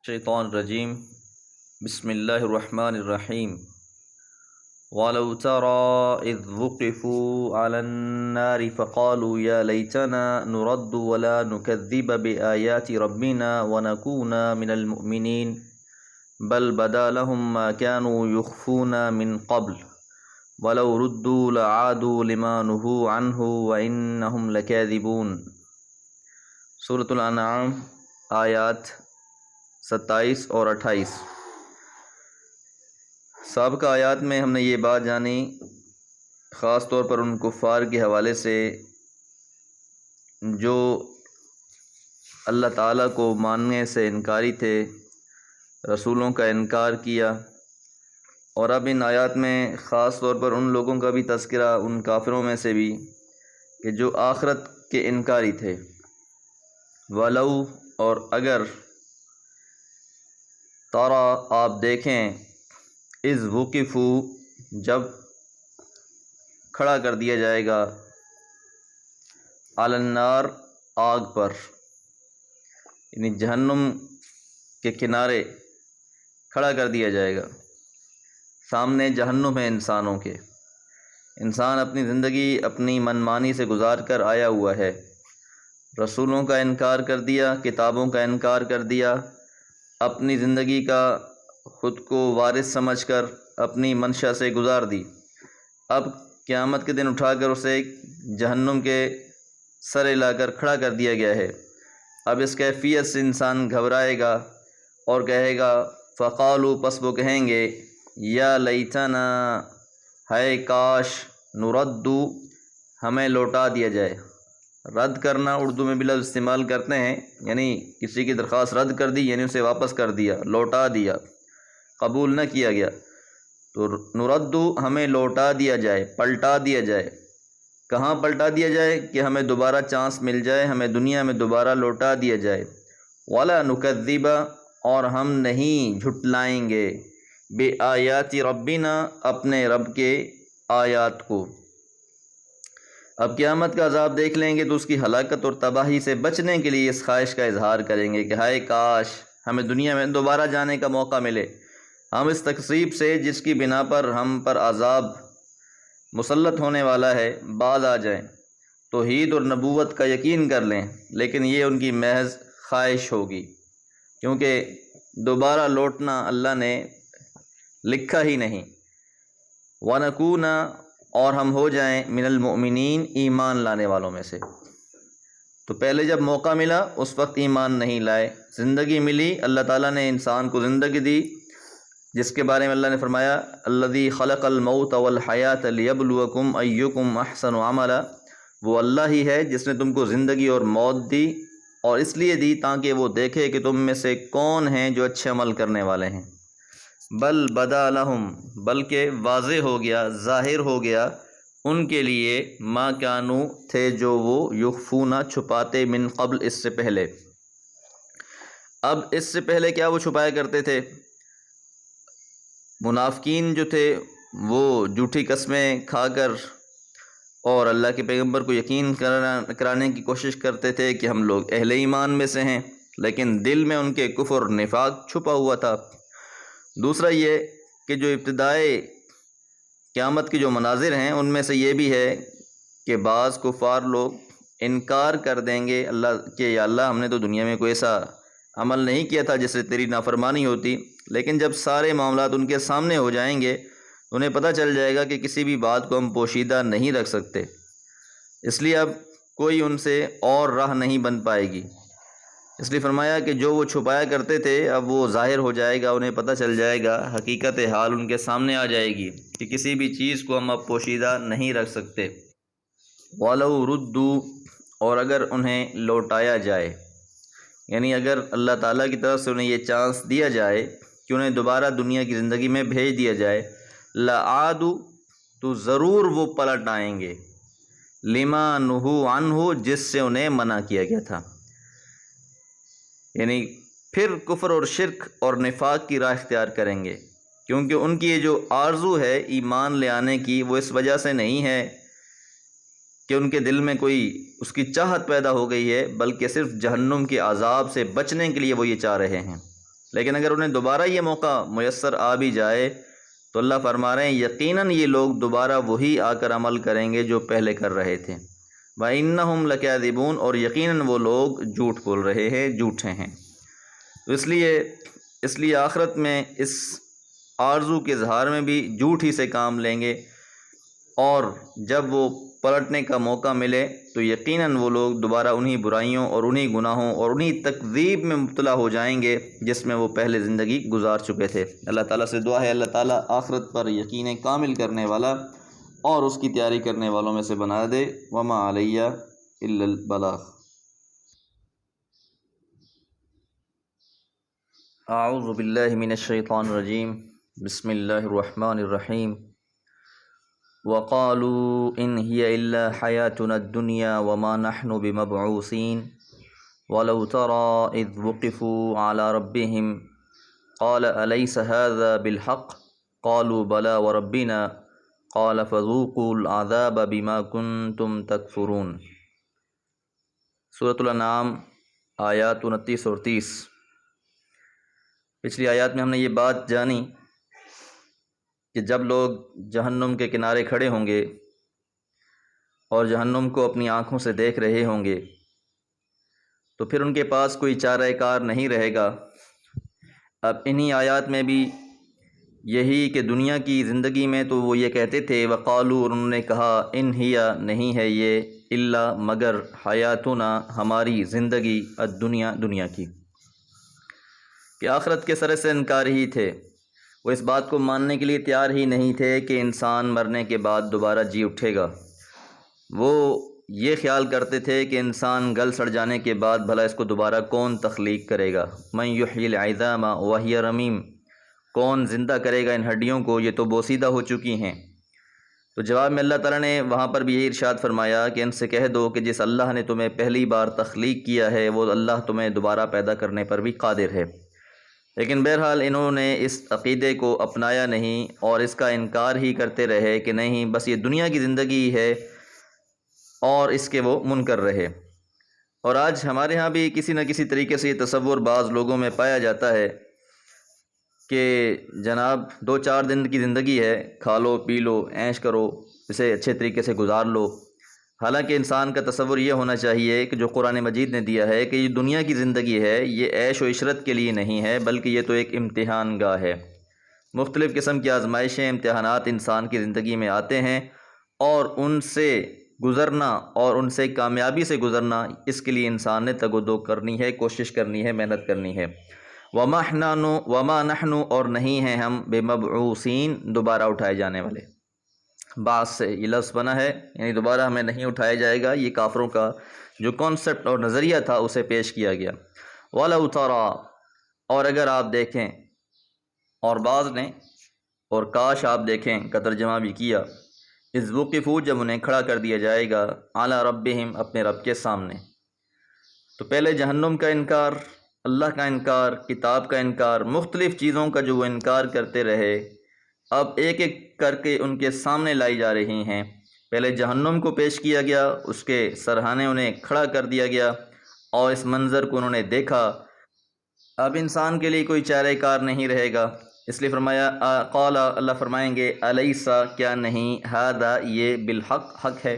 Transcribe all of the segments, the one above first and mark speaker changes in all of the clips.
Speaker 1: الشیطان الرجیم بسم اللہ الرحمن الرحیم وَلَوْ تَرَى إِذْ وُقِفُوا عَلَى النَّارِ فَقَالُوا يَا لَيْتَنَا نُرَدُّ وَلَا نُكَذِّبَ بِآيَاتِ رَبِّنَا وَنَكُونَ مِنَ الْمُؤْمِنِينَ بَلْ بَدَا لَهُم مَّا كَانُوا يُخْفُونَ مِن قَبْلُ وَلَوْ رُدُّوا لَعَادُوا لِمَا نُهُوا عَنْهُ وَإِنَّهُمْ لَكَاذِبُونَ۔ سورۃ الانعام آیات 27 اور 28۔ سابقہ آیات میں ہم نے یہ بات جانی، خاص طور پر ان کفار کے حوالے سے جو اللہ تعالیٰ کو ماننے سے انکاری تھے، رسولوں کا انکار کیا، اور اب ان آیات میں خاص طور پر ان لوگوں کا بھی تذکرہ، ان کافروں میں سے بھی کہ جو آخرت کے انکاری تھے۔ ولو، اور اگر، تارا، آپ دیکھیں، اذ وقفوا، جب کھڑا کر دیا جائے گا، علی النار، آگ پر، یعنی جہنم کے کنارے کھڑا کر دیا جائے گا۔ سامنے جہنم ہے انسانوں کے، انسان اپنی زندگی اپنی منمانی سے گزار کر آیا ہوا ہے، رسولوں کا انکار کر دیا، کتابوں کا انکار کر دیا، اپنی زندگی کا خود کو وارث سمجھ کر اپنی منشا سے گزار دی۔ اب قیامت کے دن اٹھا کر اسے جہنم کے سرے لا کر کھڑا کر دیا گیا ہے۔ اب اس کیفیت سے انسان گھبرائے گا اور کہے گا، فقالوا، پس وہ کہیں گے، یا لیتنا، ہے کاش، نردو، ہمیں لوٹا دیا جائے۔ رد کرنا اردو میں بھی لفظ استعمال کرتے ہیں، یعنی کسی کی درخواست رد کر دی، یعنی اسے واپس کر دیا، لوٹا دیا، قبول نہ کیا گیا۔ تو نردو، ہمیں لوٹا دیا جائے، پلٹا دیا جائے۔ کہاں پلٹا دیا جائے؟ کہ ہمیں دوبارہ چانس مل جائے، ہمیں دنیا میں دوبارہ لوٹا دیا جائے۔ وَلَا نُكَذِّبَ، اور ہم نہیں جھٹلائیں گے، بِآيَاتِ رَبِّنَا، اپنے رب کے آیات کو۔ اب قیامت کا عذاب دیکھ لیں گے تو اس کی ہلاکت اور تباہی سے بچنے کے لیے اس خواہش کا اظہار کریں گے کہ ہائے کاش ہمیں دنیا میں دوبارہ جانے کا موقع ملے، ہم اس تقسیب سے جس کی بنا پر ہم پر عذاب مسلط ہونے والا ہے باز آ جائیں، توحید اور نبوت کا یقین کر لیں۔ لیکن یہ ان کی محض خواہش ہوگی، کیونکہ دوبارہ لوٹنا اللہ نے لکھا ہی نہیں۔ وَنَكُونَ، اور ہم ہو جائیں، من المؤمنین، ایمان لانے والوں میں سے۔ تو پہلے جب موقع ملا اس وقت ایمان نہیں لائے، زندگی ملی، اللہ تعالیٰ نے انسان کو زندگی دی، جس کے بارے میں اللہ نے فرمایا، الذی خلق الموت والحیات لیبلوکم ایکم احسن عملا، وہ اللہ ہی ہے جس نے تم کو زندگی اور موت دی، اور اس لیے دی تاکہ وہ دیکھے کہ تم میں سے کون ہیں جو اچھے عمل کرنے والے ہیں۔ بل بدا لہم، بلکہ واضح ہو گیا، ظاہر ہو گیا ان کے لیے، ما کانوا، تھے جو وہ، یخفون، چھپاتے، من قبل، اس سے پہلے۔ اب اس سے پہلے کیا وہ چھپایا کرتے تھے؟ منافقین جو تھے وہ جھوٹی قسمیں کھا کر اور اللہ کے پیغمبر کو یقین کرانے کی کوشش کرتے تھے کہ ہم لوگ اہل ایمان میں سے ہیں، لیکن دل میں ان کے کفر نفاق چھپا ہوا تھا۔ دوسرا یہ کہ جو ابتدائی قیامت کے جو مناظر ہیں ان میں سے یہ بھی ہے کہ بعض کفار لوگ انکار کر دیں گے اللہ کہ یا اللہ ہم نے تو دنیا میں کوئی ایسا عمل نہیں کیا تھا جس سے تیری نافرمانی ہوتی، لیکن جب سارے معاملات ان کے سامنے ہو جائیں گے انہیں پتہ چل جائے گا کہ کسی بھی بات کو ہم پوشیدہ نہیں رکھ سکتے، اس لیے اب کوئی ان سے اور راہ نہیں بن پائے گی۔ اس لیے فرمایا کہ جو وہ چھپایا کرتے تھے اب وہ ظاہر ہو جائے گا، انہیں پتہ چل جائے گا، حقیقت حال ان کے سامنے آ جائے گی کہ کسی بھی چیز کو ہم اب پوشیدہ نہیں رکھ سکتے۔ وَلَوْ رُدُّوا، اور اگر انہیں لوٹایا جائے، یعنی اگر اللہ تعالیٰ کی طرف سے انہیں یہ چانس دیا جائے کہ انہیں دوبارہ دنیا کی زندگی میں بھیج دیا جائے، لَعَادُوا، تو ضرور وہ پلٹ آئیں گے، لِمَا نُهُوا عَنْهُ، جس سے انہیں منع کیا گیا تھا، یعنی پھر کفر اور شرک اور نفاق کی راہ اختیار کریں گے، کیونکہ ان کی یہ جو آرزو ہے ایمان لے آنے کی وہ اس وجہ سے نہیں ہے کہ ان کے دل میں کوئی اس کی چاہت پیدا ہو گئی ہے، بلکہ صرف جہنم کے عذاب سے بچنے کے لیے وہ یہ چاہ رہے ہیں۔ لیکن اگر انہیں دوبارہ یہ موقع میسر آ بھی جائے تو اللہ فرما رہے ہیں یقیناً یہ لوگ دوبارہ وہی آ کر عمل کریں گے جو پہلے کر رہے تھے۔ وَإِنَّهُمْ لَكَاذِبُونَ، اور یقیناً وہ لوگ جھوٹ بول رہے ہیں، جھوٹے ہیں۔ تو اس لیے آخرت میں اس آرزو کے اظہار میں بھی جھوٹ ہی سے کام لیں گے، اور جب وہ پلٹنے کا موقع ملے تو یقیناً وہ لوگ دوبارہ انہی برائیوں اور انہی گناہوں اور انہی تکذیب میں مبتلا ہو جائیں گے جس میں وہ پہلے زندگی گزار چکے تھے۔ اللہ تعالیٰ سے دعا ہے اللہ تعالیٰ آخرت پر یقین کامل کرنے والا اور اس کی تیاری کرنے والوں میں سے بنا دے۔ وما علیہ الا البلاغ۔ اعوذ باللہ من الشیطان الرجیم، بسم اللہ الرحمن الرحیم۔ وقالوا ان هي الا حياتنا الدنيا وما نحن بمبعوثين ولو ترى اذ وقفوا على ربهم قال اليس هذا بالحق قالوا بلى وربنا قال فذوقوا العذاب بما كنتم تكفرون۔ سورۃ الانعام آیات 29 اور 30۔ پچھلی آیات میں ہم نے یہ بات جانی کہ جب لوگ جہنم کے کنارے کھڑے ہوں گے اور جہنم کو اپنی آنکھوں سے دیکھ رہے ہوں گے تو پھر ان کے پاس کوئی چارہ کار نہیں رہے گا۔ اب انہی آیات میں بھی یہی کہ دنیا کی زندگی میں تو وہ یہ کہتے تھے وقالو، اور انہوں نے کہا ان ہیا، نہیں ہے یہ، الا مگر، حیاتنا، ہماری زندگی، الدنیا، دنیا کی، کہ آخرت کے سرے سے انکار ہی تھے۔ وہ اس بات کو ماننے کے لیے تیار ہی نہیں تھے کہ انسان مرنے کے بعد دوبارہ جی اٹھے گا۔ وہ یہ خیال کرتے تھے کہ انسان گل سڑ جانے کے بعد بھلا اس کو دوبارہ کون تخلیق کرے گا؟ من یحیی العظام وہی رمیم، کون زندہ کرے گا ان ہڈیوں کو، یہ تو بوسیدہ ہو چکی ہیں۔ تو جواب میں اللہ تعالیٰ نے وہاں پر بھی یہی ارشاد فرمایا کہ ان سے کہہ دو کہ جس اللہ نے تمہیں پہلی بار تخلیق کیا ہے وہ اللہ تمہیں دوبارہ پیدا کرنے پر بھی قادر ہے۔ لیکن بہرحال انہوں نے اس عقیدے کو اپنایا نہیں اور اس کا انکار ہی کرتے رہے کہ نہیں، بس یہ دنیا کی زندگی ہے، اور اس کے وہ منکر رہے۔ اور آج ہمارے ہاں بھی کسی نہ کسی طریقے سے یہ تصور بعض لوگوں میں پایا جاتا ہے کہ جناب 2-4 دن کی زندگی ہے، کھا لو پی لو عیش کرو، اسے اچھے طریقے سے گزار لو۔ حالانکہ انسان کا تصور یہ ہونا چاہیے کہ جو قرآن مجید نے دیا ہے کہ یہ دنیا کی زندگی ہے، یہ عیش و عشرت کے لیے نہیں ہے، بلکہ یہ تو ایک امتحان گاہ ہے۔ مختلف قسم کی آزمائشیں، امتحانات انسان کی زندگی میں آتے ہیں، اور ان سے گزرنا اور ان سے کامیابی سے گزرنا، اس کے لیے انسان نے تگ و دو کرنی ہے، کوشش کرنی ہے، محنت کرنی ہے۔ وما نحن، اور نہیں ہیں ہم، بمبعوثین، دوبارہ اٹھائے جانے والے۔ بعض سے یہ لفظ بنا ہے، یعنی دوبارہ ہمیں نہیں اٹھایا جائے گا، یہ کافروں کا جو کانسیپٹ اور نظریہ تھا اسے پیش کیا گیا۔ وَلَوْ تَرَىٰ، اور اگر آپ دیکھیں، اور بعض نے اور کاش آپ دیکھیں کا ترجمہ بھی کیا، اذ وقفوا، جب انہیں کھڑا کر دیا جائے گا، علی ربہم، اپنے رب کے سامنے۔ تو پہلے جہنم کا انکار، اللہ کا انکار، کتاب کا انکار، مختلف چیزوں کا جو وہ انکار کرتے رہے، اب ایک ایک کر کے ان کے سامنے لائی جا رہی ہیں۔ پہلے جہنم کو پیش کیا گیا، اس کے سرہانے انہیں کھڑا کر دیا گیا، اور اس منظر کو انہوں نے دیکھا۔ اب انسان کے لیے کوئی چارہ کار نہیں رہے گا، اس لیے فرمایا قال، اللہ فرمائیں گے الیسا، کیا نہیں، ھذا، یہ، بالحق، حق ہے،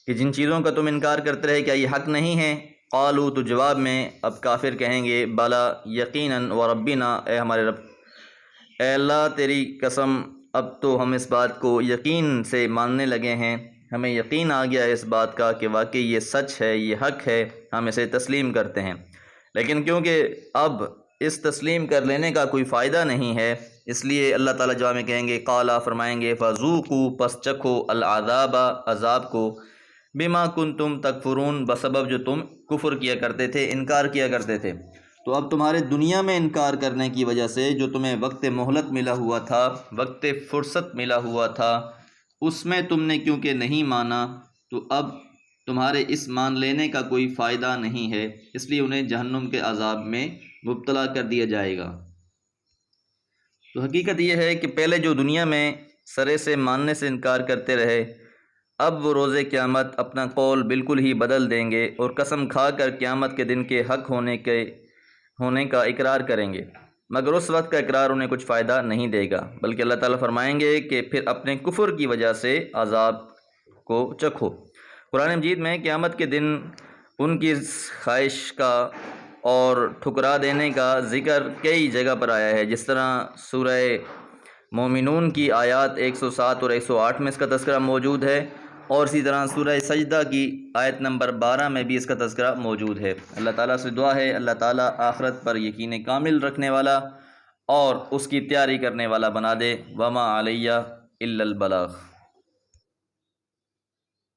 Speaker 1: کہ جن چیزوں کا تم انکار کرتے رہے کیا یہ حق نہیں ہے؟ قالوا، تو جواب میں اب کافر کہیں گے بلا، یقیناً، وربنا، اے ہمارے رب، اے اللہ تیری قسم، اب تو ہم اس بات کو یقین سے ماننے لگے ہیں، ہمیں یقین آ گیا ہے اس بات کا کہ واقعی یہ سچ ہے، یہ حق ہے، ہم اسے تسلیم کرتے ہیں۔ لیکن کیونکہ اب اس تسلیم کر لینے کا کوئی فائدہ نہیں ہے، اس لیے اللہ تعالیٰ جواب میں کہیں گے قالا، فرمائیں گے فذوقوا، پس چکھو، العذاب، عذاب کو، بما کنتم تکفرون، بسبب جو تم کفر کیا کرتے تھے، انکار کیا کرتے تھے۔ تو اب تمہارے دنیا میں انکار کرنے کی وجہ سے جو تمہیں وقت مہلت ملا ہوا تھا، وقت فرصت ملا ہوا تھا، اس میں تم نے کیونکہ نہیں مانا، تو اب تمہارے اس مان لینے کا کوئی فائدہ نہیں ہے، اس لیے انہیں جہنم کے عذاب میں مبتلا کر دیا جائے گا۔ تو حقیقت یہ ہے کہ پہلے جو دنیا میں سرے سے ماننے سے انکار کرتے رہے، اب وہ روز قیامت اپنا قول بالکل ہی بدل دیں گے، اور قسم کھا کر قیامت کے دن کے حق ہونے کے ہونے کا اقرار کریں گے، مگر اس وقت کا اقرار انہیں کچھ فائدہ نہیں دے گا، بلکہ اللہ تعالیٰ فرمائیں گے کہ پھر اپنے کفر کی وجہ سے عذاب کو چکھو۔ قرآن مجید میں قیامت کے دن ان کی خواہش کا اور ٹھکرا دینے کا ذکر کئی جگہ پر آیا ہے، جس طرح سورہ مومنون کی آیات 107 اور 108 میں اس کا تذکرہ موجود ہے، اور اسی طرح سورہ سجدہ کی آیت نمبر 12 میں بھی اس کا تذکرہ موجود ہے۔ اللہ تعالیٰ سے دعا ہے اللہ تعالیٰ آخرت پر یقین کامل رکھنے والا اور اس کی تیاری کرنے والا بنا دے۔ وما علیہ الا البلاغ۔